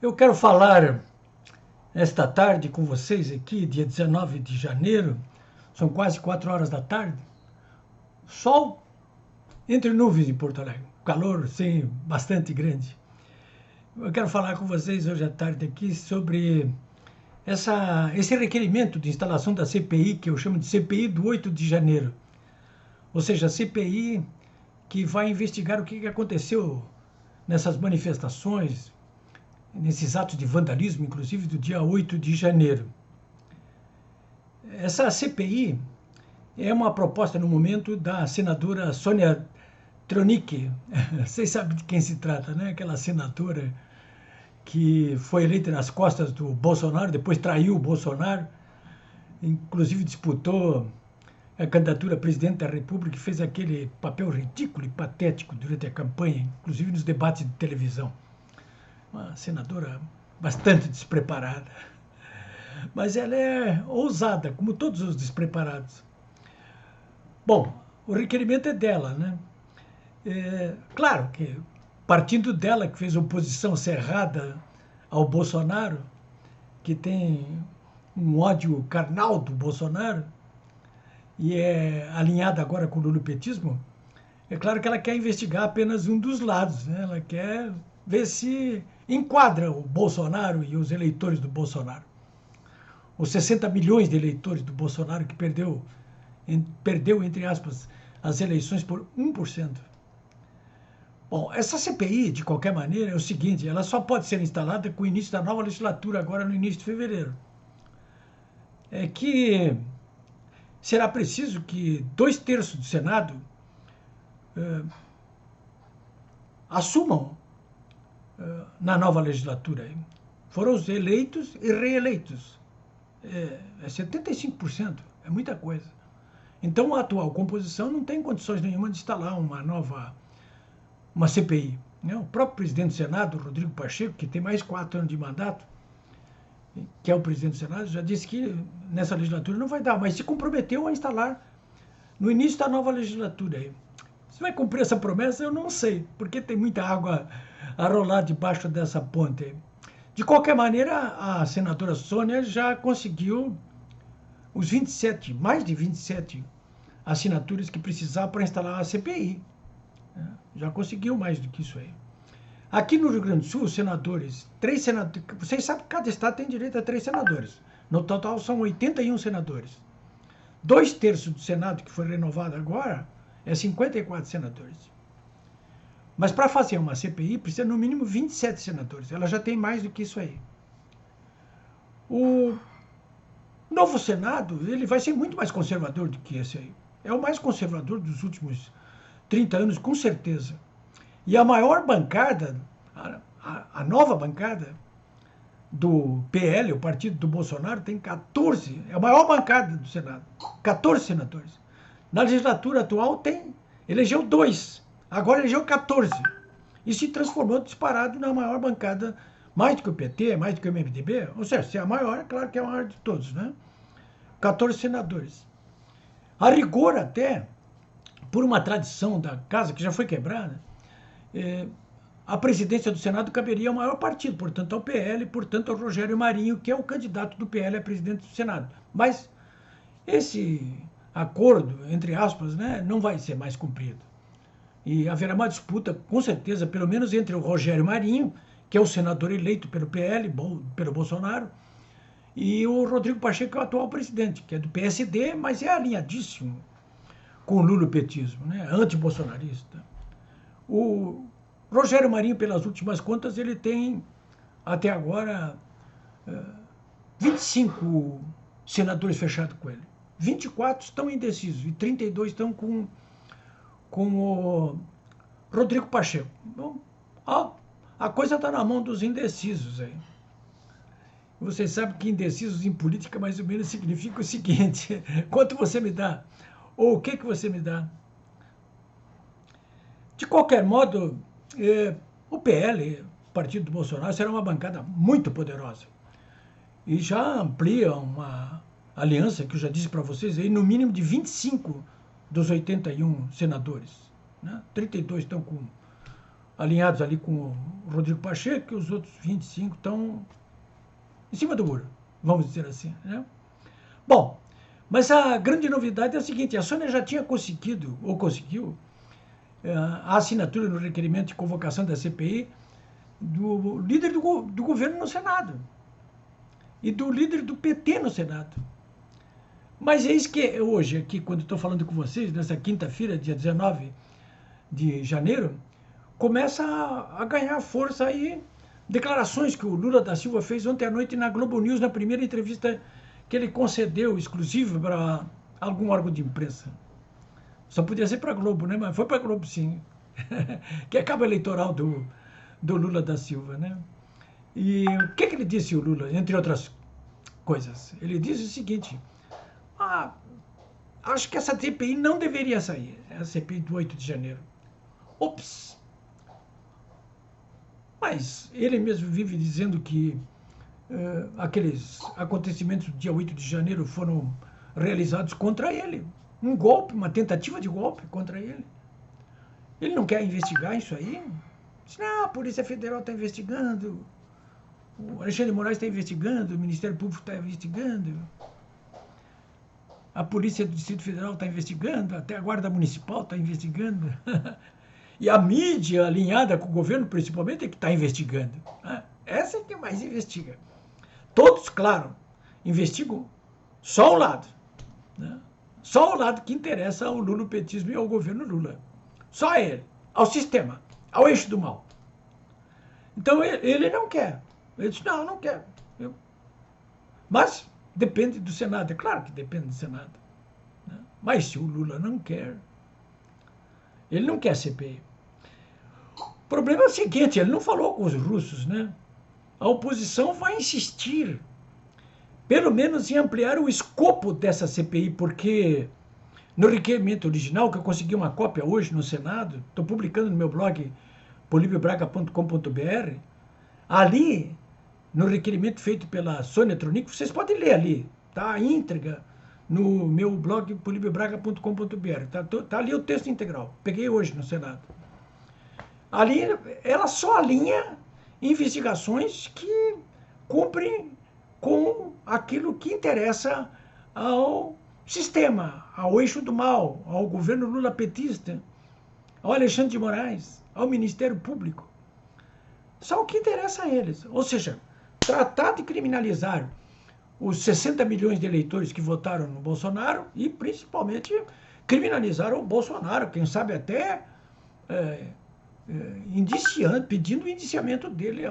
Eu quero falar esta tarde com vocês aqui, dia 19 de janeiro, são quase 4 horas da tarde. Sol entre nuvens em Porto Alegre, calor, sim, bastante grande. Eu quero falar com vocês hoje à tarde aqui sobre esse requerimento de instalação da CPI, que eu chamo de CPI do 8 de janeiro. Ou seja, a CPI que vai investigar o que aconteceu nessas manifestações, nesses atos de vandalismo, inclusive do dia 8 de janeiro. Essa CPI é uma proposta no momento da senadora Sônia Tronic. Vocês sabem de quem se trata, né? Aquela senadora que foi eleita nas costas do Bolsonaro, depois traiu o Bolsonaro, inclusive disputou a candidatura a presidente da República e fez aquele papel ridículo e patético durante a campanha, inclusive nos debates de televisão. Uma senadora bastante despreparada, mas ela é ousada, como todos os despreparados. Bom, o requerimento é dela, né? Claro que, partindo dela, que fez oposição cerrada ao Bolsonaro, que tem um ódio carnal do Bolsonaro, e é alinhada agora com o lulopetismo, é claro que ela quer investigar apenas um dos lados, né? Ela quer ver se enquadra o Bolsonaro e os eleitores do Bolsonaro. Os 60 milhões de eleitores do Bolsonaro que perdeu, entre aspas, as eleições por 1%. Bom, essa CPI, de qualquer maneira, é o seguinte, ela só pode ser instalada com o início da nova legislatura, agora no início de fevereiro. É que será preciso que 2/3 do Senado assumam na nova legislatura. Foram os eleitos e reeleitos. É 75%, é muita coisa. Então, a atual composição não tem condições nenhuma de instalar uma CPI. Né? O próprio presidente do Senado, Rodrigo Pacheco, que tem mais 4 anos de mandato, que é o presidente do Senado, já disse que nessa legislatura não vai dar, mas se comprometeu a instalar no início da nova legislatura. Se vai cumprir essa promessa, eu não sei, porque tem muita água a rolar debaixo dessa ponte. De qualquer maneira, a senadora Sônia já conseguiu os 27, mais de 27 assinaturas que precisava para instalar a CPI. Já conseguiu mais do que isso aí. Aqui no Rio Grande do Sul, os senadores, 3 senadores, vocês sabem que cada estado tem direito a 3 senadores. No total são 81 senadores. 2/3 do Senado, que foi renovado agora, é 54 senadores. Mas para fazer uma CPI, precisa no mínimo 27 senadores. Ela já tem mais do que isso aí. O novo Senado, ele vai ser muito mais conservador do que esse aí. É o mais conservador dos últimos 30 anos, com certeza. E a maior bancada, a nova bancada do PL, o partido do Bolsonaro, tem 14, é a maior bancada do Senado, 14 senadores. Na legislatura atual elegeu 2, agora elegeu 14. E se transformou disparado na maior bancada, mais do que o PT, mais do que o MDB, ou seja, se é a maior, é claro que é a maior de todos, né? 14 senadores. A rigor até, por uma tradição da casa que já foi quebrada, a presidência do Senado caberia ao maior partido, portanto ao PL, portanto ao Rogério Marinho, que é o candidato do PL a presidente do Senado. Mas esse acordo, entre aspas, né, não vai ser mais cumprido. E haverá uma disputa, com certeza, pelo menos entre o Rogério Marinho, que é o senador eleito pelo PL, pelo Bolsonaro, e o Rodrigo Pacheco, que é o atual presidente, que é do PSD, mas é alinhadíssimo com o lulopetismo, né, anti-bolsonarista. O Rogério Marinho, pelas últimas contas, ele tem, até agora, 25 senadores fechados com ele. 24 estão indecisos e 32 estão com o Rodrigo Pacheco. Bom, a coisa está na mão dos indecisos aí. Vocês sabem que indecisos em política mais ou menos significa o seguinte: quanto você me dá? Ou o que você me dá? De qualquer modo, o PL, o partido do Bolsonaro, será uma bancada muito poderosa. E já amplia uma aliança, que eu já disse para vocês, aí, no mínimo de 25 dos 81 senadores. Né? 32 estão com alinhados ali com o Rodrigo Pacheco, e os outros 25 estão em cima do muro, vamos dizer assim, né? Bom, mas a grande novidade é o seguinte, a Sônia já tinha conseguiu, a assinatura no requerimento de convocação da CPI do líder do governo no Senado e do líder do PT no Senado. Mas eis que hoje, aqui, quando estou falando com vocês, nessa quinta-feira, dia 19 de janeiro, começa a ganhar força aí declarações que o Lula da Silva fez ontem à noite na Globo News, na primeira entrevista que ele concedeu, exclusiva para algum órgão de imprensa. Só podia ser para a Globo, né? Mas foi para a Globo, sim. Que é cabo eleitoral do Lula da Silva, né? E o que ele disse, o Lula, entre outras coisas? Ele disse o seguinte: acho que essa CPI não deveria sair, é a CPI do 8 de janeiro. Ops! Mas ele mesmo vive dizendo que aqueles acontecimentos do dia 8 de janeiro foram realizados contra ele. Um golpe, uma tentativa de golpe contra ele. Ele não quer investigar isso aí? Diz, não, a Polícia Federal está investigando, o Alexandre de Moraes está investigando, o Ministério Público está investigando, a Polícia do Distrito Federal está investigando, até a Guarda Municipal está investigando. E a mídia alinhada com o governo, principalmente, é que está investigando. Essa é que mais investiga. Todos, claro, investigam só um lado. Né? Só o lado que interessa ao lulopetismo e ao governo Lula. Só ele. Ao sistema. Ao eixo do mal. Então, ele não quer. Ele disse, não quero. Mas depende do Senado. É claro que depende do Senado. Né? Mas se o Lula não quer, ele não quer CPI. O problema é o seguinte, ele não falou com os russos, né? A oposição vai insistir, pelo menos em ampliar o escopo dessa CPI, porque no requerimento original, que eu consegui uma cópia hoje no Senado, estou publicando no meu blog polibiobraga.com.br, ali, no requerimento feito pela Sônia Tronic, vocês podem ler ali, tá? A íntegra, no meu blog polibiobraga.com.br, tá ali o texto integral, peguei hoje no Senado. Ali, ela só alinha investigações que cumprem com aquilo que interessa ao sistema, ao eixo do mal, ao governo lula-petista, ao Alexandre de Moraes, ao Ministério Público. Só o que interessa a eles. Ou seja, tratar de criminalizar os 60 milhões de eleitores que votaram no Bolsonaro e, principalmente, criminalizar o Bolsonaro, quem sabe até pedindo o indiciamento dele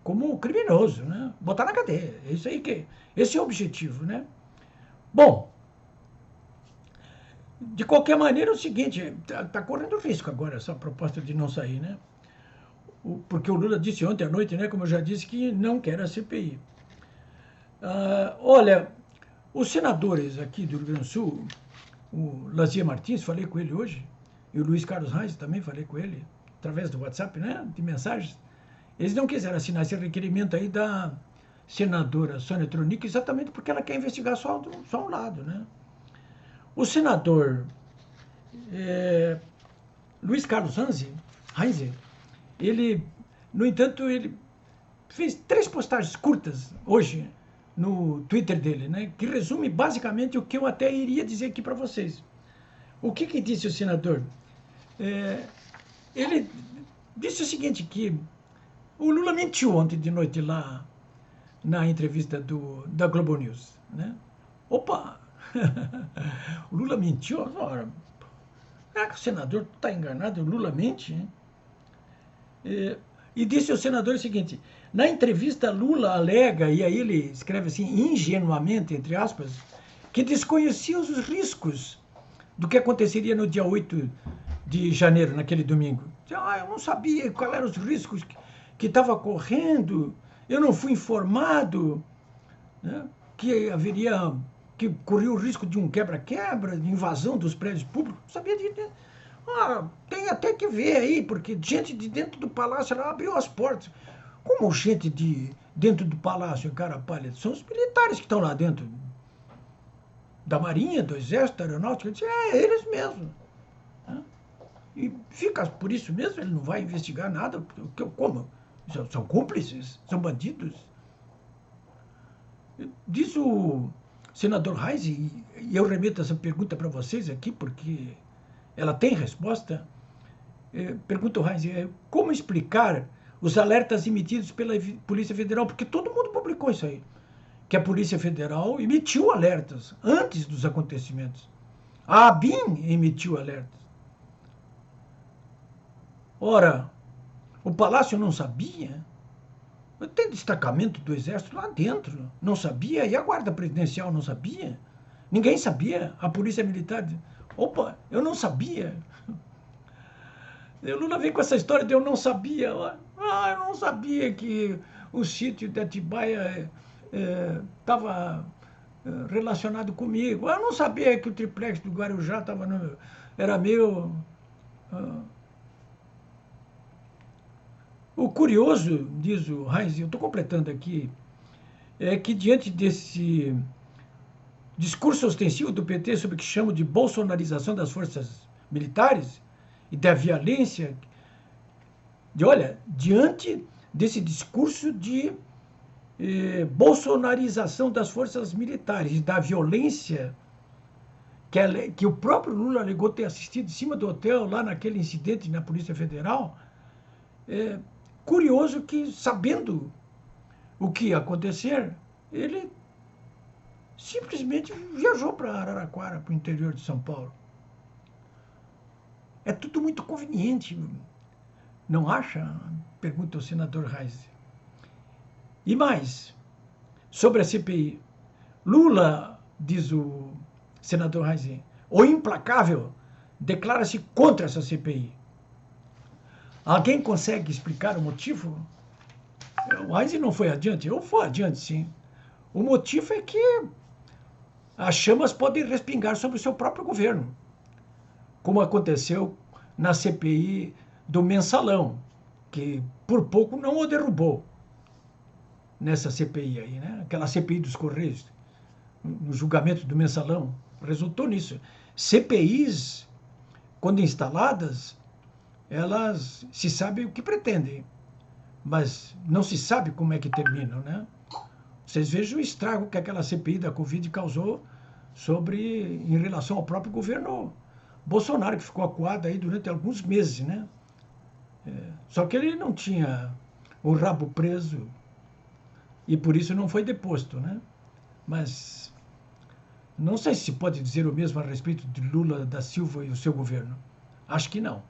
como criminoso, né? Botar na cadeia. É isso aí esse é o objetivo, né? Bom, de qualquer maneira é o seguinte, tá correndo risco agora essa proposta de não sair, né? Porque o Lula disse ontem à noite, né, como eu já disse, que não quer a CPI. Olha, os senadores aqui do Rio Grande do Sul, o Lazia Martins, falei com ele hoje, e o Luiz Carlos Reis também falei com ele, através do WhatsApp, né, de mensagens. Eles não quiseram assinar esse requerimento aí da senadora Sônia Tronic, exatamente porque ela quer investigar só um lado, né. O senador Luiz Carlos Reis, ele, no entanto, ele fez 3 postagens curtas hoje no Twitter dele, né, que resume basicamente o que eu até iria dizer aqui para vocês. O que disse o senador? Ele disse o seguinte, que o Lula mentiu ontem de noite lá na entrevista da Globo News, né? Opa! O Lula mentiu? Ora, será que o senador está enganado? O Lula mente? Hein? E disse ao senador o seguinte, na entrevista Lula alega, e aí ele escreve assim, ingenuamente, entre aspas, que desconhecia os riscos do que aconteceria no dia 8 de janeiro, naquele domingo. Eu não sabia quais eram os riscos que estava correndo, eu não fui informado, né, que corria o risco de um quebra-quebra, de invasão dos prédios públicos, não sabia disso. Tem até que ver aí, porque gente de dentro do palácio ela abriu as portas. Como gente de dentro do palácio em cara pálida? São os militares que estão lá dentro. Da Marinha, do Exército, da Aeronáutica, eles mesmos. Né? E fica por isso mesmo, ele não vai investigar nada. Como? São cúmplices? São bandidos? Diz o senador Reis, e eu remeto essa pergunta para vocês aqui, porque ela tem resposta. Pergunta o Reis, como explicar os alertas emitidos pela Polícia Federal? Porque todo mundo publicou isso aí, que a Polícia Federal emitiu alertas antes dos acontecimentos. A ABIN emitiu alertas. Ora, o Palácio não sabia? Tem destacamento do Exército lá dentro, não sabia? E a Guarda Presidencial não sabia? Ninguém sabia? A Polícia Militar... Opa, eu não sabia. O Lula vem com essa história de eu não sabia. Eu não sabia que o sítio de Atibaia estava relacionado comigo. Eu não sabia que o triplex do Guarujá era meu. O curioso, diz o Reis, eu estou completando aqui, é que diante desse discurso ostensivo do PT sobre o que chamo de bolsonarização das forças militares e da violência, diante desse discurso de bolsonarização das forças militares e da violência que o próprio Lula alegou ter assistido em cima do hotel, lá naquele incidente na Polícia Federal, curioso que, sabendo o que ia acontecer, ele simplesmente viajou para Araraquara, para o interior de São Paulo. É tudo muito conveniente, não acha? Pergunta o senador Reis. E mais, sobre a CPI. Lula, diz o senador Reis, o implacável, declara-se contra essa CPI. Alguém consegue explicar o motivo? O Reis não foi adiante? Eu fui adiante, sim. O motivo é que as chamas podem respingar sobre o seu próprio governo, como aconteceu na CPI do Mensalão, que por pouco não o derrubou nessa CPI aí, né? Aquela CPI dos Correios, no julgamento do Mensalão, resultou nisso. CPIs, quando instaladas, elas se sabem o que pretendem, mas não se sabe como é que terminam, né? Vocês vejam o estrago que aquela CPI da Covid causou em relação ao próprio governo Bolsonaro, que ficou acuado aí durante alguns meses, né? Só que ele não tinha o rabo preso e por isso não foi deposto, né? Mas não sei se pode dizer o mesmo a respeito de Lula da Silva e o seu governo. Acho que não.